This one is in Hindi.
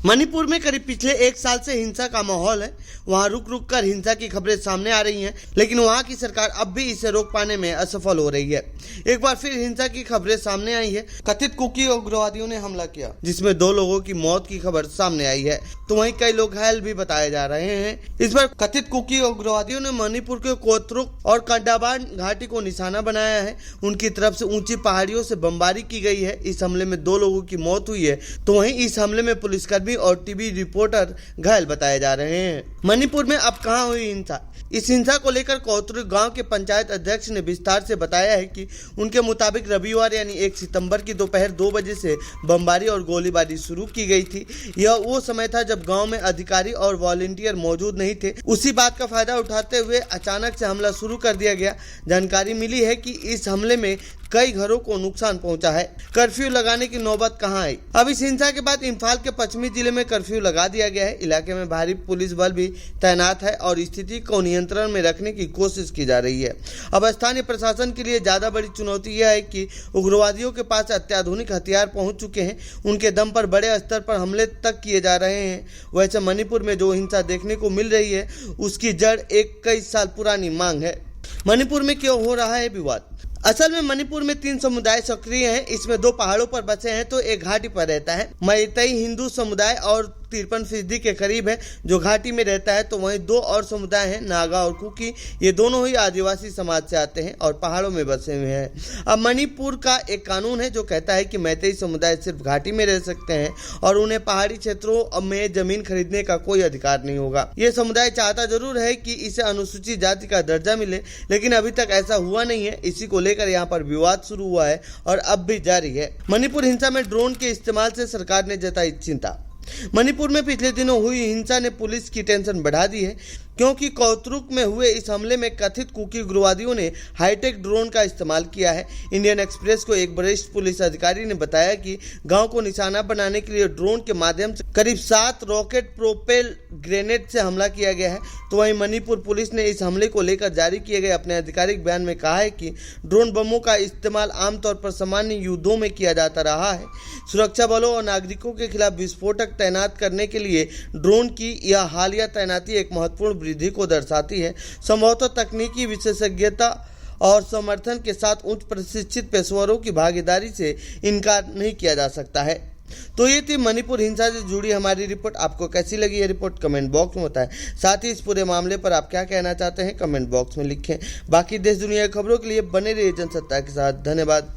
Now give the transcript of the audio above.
मणिपुर में करीब पिछले एक साल से हिंसा का माहौल है। वहां रुक रुक कर हिंसा की खबरें सामने आ रही हैं, लेकिन वहां की सरकार अब भी इसे रोक पाने में असफल हो रही है। एक बार फिर हिंसा की खबरें सामने आई है। कथित कुकी उग्रवादियों ने हमला किया, जिसमें 2 लोगों की मौत की खबर सामने आई है, तो वहीं कई लोग घायल भी बताए जा रहे हैं। इस बार कथित कुकी उग्रवादियों ने मणिपुर के कोतरुक और कंडाबान घाटी को निशाना बनाया है। उनकी तरफ से ऊंची पहाड़ियों से बमबारी की गई है। इस हमले में 2 लोगों की मौत हुई है, तो वहीं इस हमले में पुलिसकर्मी और टीवी रिपोर्टर घायल बताए जा रहे हैं। मणिपुर में अब कहां हुई हिंसा? इस हिंसा को लेकर कोतरुक गांव के पंचायत अध्यक्ष ने विस्तार से बताया है कि उनके मुताबिक रविवार यानी 1 सितंबर की दोपहर 2 बजे से बमबारी और गोलीबारी शुरू की गई थी। यह वो समय था जब गांव में अधिकारी और वॉलंटियर मौजूद नहीं थे। उसी बात का फायदा उठाते हुए अचानक से हमला शुरू कर दिया गया। जानकारी मिली है कि इस हमले में कई घरों को नुकसान पहुंचा है। कर्फ्यू लगाने की नौबत कहां आई? अब इस हिंसा के बाद इम्फाल के पश्चिमी जिले में कर्फ्यू लगा दिया गया है। इलाके में भारी पुलिस बल भी तैनात है और स्थिति को नियंत्रण में रखने की कोशिश की जा रही है। अब स्थानीय प्रशासन के लिए ज्यादा बड़ी चुनौती यह है कि उग्रवादियों के पास अत्याधुनिक हथियार पहुंच चुके हैं। उनके दम पर बड़े स्तर पर हमले तक किए जा रहे हैं। वैसे मणिपुर में जो हिंसा देखने को मिल रही है, उसकी जड़ एक कई साल पुरानी मांग है। मणिपुर में क्यों हो रहा है विवाद? असल में मणिपुर में 3 समुदाय सक्रिय हैं। इसमें 2 पहाड़ों पर बसे हैं तो एक घाटी पर रहता है। मैतेई हिंदू समुदाय और 53% के करीब है जो घाटी में रहता है, तो वहीं 2 और समुदाय हैं, नागा और कुकी। ये दोनों ही आदिवासी समाज से आते हैं और पहाड़ों में बसे हुए हैं। अब मणिपुर का एक कानून है जो कहता है कि मैतेई समुदाय सिर्फ घाटी में रह सकते हैं और उन्हें पहाड़ी क्षेत्रों में जमीन खरीदने का कोई अधिकार नहीं होगा। ये समुदाय चाहता जरूर है कि इसे अनुसूचित जाति का दर्जा मिले, लेकिन अभी तक ऐसा हुआ नहीं है। इसी को लेकर यहाँ पर विवाद शुरू हुआ है और अब भी जारी है। मणिपुर हिंसा में ड्रोन के इस्तेमाल से सरकार ने जताई चिंता। मणिपुर में पिछले दिनों हुई हिंसा ने पुलिस की टेंशन बढ़ा दी है, क्योंकि कोतरुक में हुए इस हमले में कथित कुकी उग्रवादियों ने हाईटेक ड्रोन का इस्तेमाल किया है। इंडियन एक्सप्रेस को एक वरिष्ठ पुलिस अधिकारी ने बताया कि गांव को निशाना बनाने के लिए ड्रोन के माध्यम से करीब 7 रॉकेट प्रोपेल ग्रेनेड से हमला किया गया है। तो वहीं मणिपुर पुलिस ने इस हमले को लेकर जारी किए गए अपने आधिकारिक बयान में कहा है कि ड्रोन बमों का इस्तेमाल आमतौर पर सामान्य युद्धों में किया जाता रहा है। सुरक्षा बलों और नागरिकों के खिलाफ विस्फोटक तैनात करने के लिए ड्रोन की यह हालिया तैनाती एक महत्वपूर्ण वृद्धि को दर्शाती है। संभवतः तकनीकी विशेषज्ञता और समर्थन के साथ उच्च प्रशिक्षित पेशेवरों की भागीदारी से इनकार नहीं किया जा सकता है। तो ये थी मणिपुर हिंसा से जुड़ी हमारी रिपोर्ट। आपको कैसी लगी ये रिपोर्ट कमेंट बॉक्स में बताएं। साथ ही इस पूरे मामले पर आप क्या कहना चाहते हैं कमेंट बॉक्स में लिखें। बाकी देश दुनिया की खबरों के लिए बने रहिए जनसत्ता के साथ। धन्यवाद।